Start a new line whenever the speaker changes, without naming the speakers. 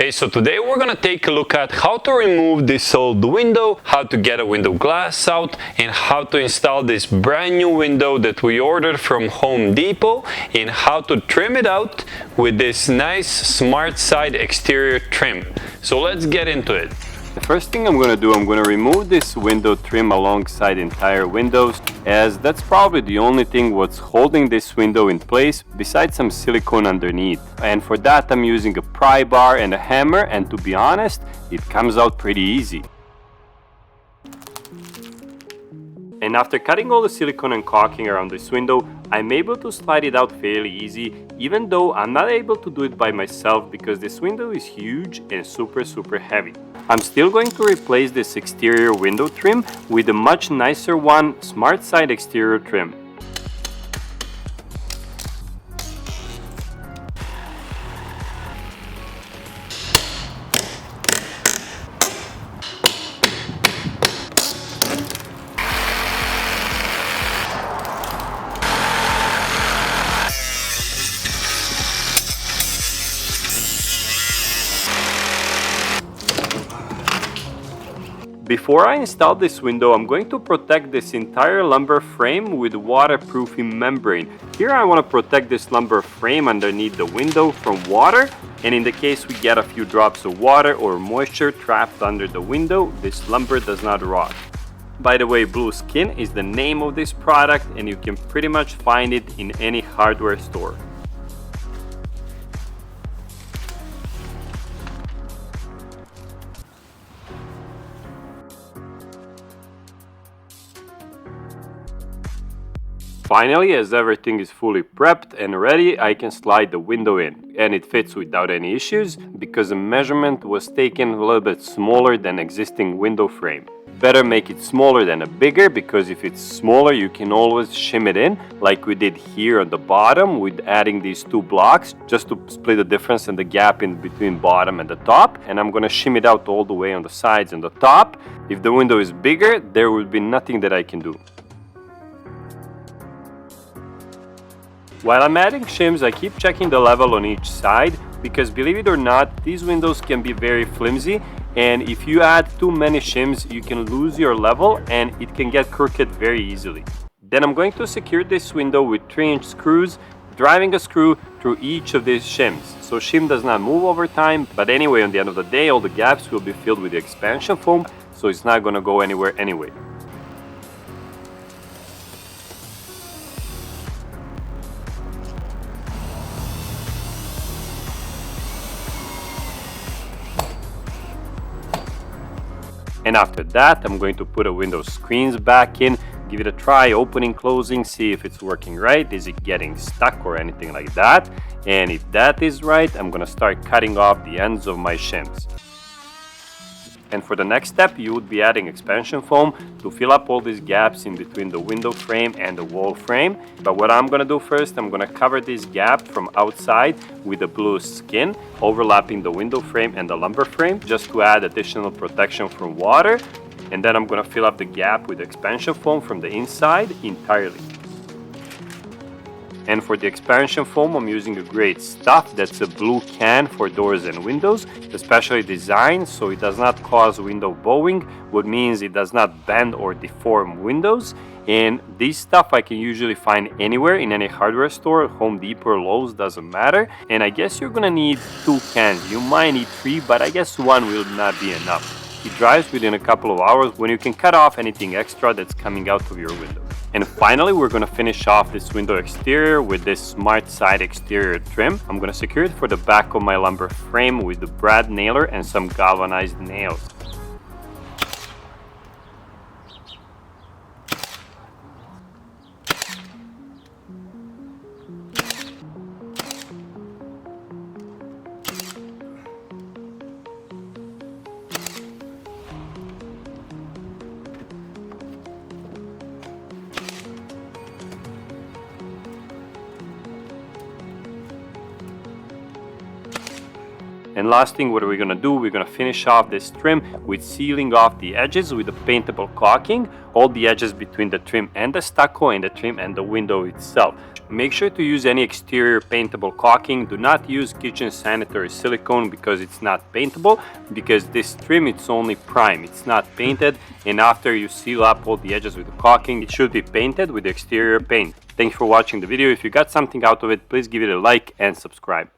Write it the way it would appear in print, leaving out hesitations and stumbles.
Hey, so today we're gonna take a look at how to remove this old window, how to get a window glass out, and how to install this brand new window that we ordered from Home Depot, and how to trim it out with this nice smart side exterior trim. So let's get into it.
The first thing I'm going to do, I'm going to remove this window trim alongside entire windows, as that's probably the only thing what's holding this window in place besides some silicone underneath. And for that I'm using a pry bar and a hammer, and to be honest, it comes out pretty easy. And after cutting all the silicone and caulking around this window, I'm able to slide it out fairly easy, even though I'm not able to do it by myself because this window is huge and super heavy. I'm still going to replace this exterior window trim with a much nicer one, Smart Side exterior trim. Before I install this window, I'm going to protect this entire lumber frame with waterproofing membrane. Here I want to protect this lumber frame underneath the window from water, and in the case we get a few drops of water or moisture trapped under the window, this lumber does not rot. By the way, Blue Skin is the name of this product, and you can pretty much find it in any hardware store. Finally, as everything is fully prepped and ready, I can slide the window in, and it fits without any issues because the measurement was taken a little bit smaller than existing window frame. Better make it smaller than a bigger, because if it's smaller you can always shim it in like we did here on the bottom with adding these two blocks just to split the difference and the gap in between bottom and the top, and I'm gonna shim it out all the way on the sides and the top. If the window is bigger, there will be nothing that I can do. While I'm adding shims, I keep checking the level on each side because, believe it or not, these windows can be very flimsy, and if you add too many shims you can lose your level and it can get crooked very easily. Then I'm going to secure this window with 3-inch screws, driving a screw through each of these shims so shim does not move over time, but anyway, on the end of the day all the gaps will be filled with the expansion foam, so it's not going to go anywhere anyway. And after that, I'm going to put a window screens back in, give it a try, opening, closing, see if it's working right, is it getting stuck or anything like that. And if that is right, I'm gonna start cutting off the ends of my shims. And for the next step, you would be adding expansion foam to fill up all these gaps in between the window frame and the wall frame. But what I'm gonna do first, I'm gonna cover this gap from outside with the Blue Skin, overlapping the window frame and the lumber frame, just to add additional protection from water. And then I'm gonna fill up the gap with expansion foam from the inside entirely. And for the expansion foam, I'm using a great stuff that's a blue can for doors and windows, especially designed so it does not cause window bowing, which means it does not bend or deform windows. And this stuff I can usually find anywhere in any hardware store, Home Depot or Lowe's, doesn't matter. And I guess you're gonna need 2 cans. You might need 3, but I guess 1 will not be enough. It dries within a couple of hours when you can cut off anything extra that's coming out of your window. And finally, we're going to finish off this window exterior with this Smart Side exterior trim. I'm going to secure it for the back of my lumber frame with the brad nailer and some galvanized nails. And last thing, what are we gonna do? We're gonna finish off this trim with sealing off the edges with the paintable caulking, all the edges between the trim and the stucco and the trim and the window itself. Make sure to use any exterior paintable caulking. Do not use kitchen sanitary silicone because it's not paintable, because this trim, it's only prime, it's not painted, and after you seal up all the edges with the caulking, it should be painted with the exterior paint. Thanks for watching the video. If you got something out of it, please give it a like and subscribe.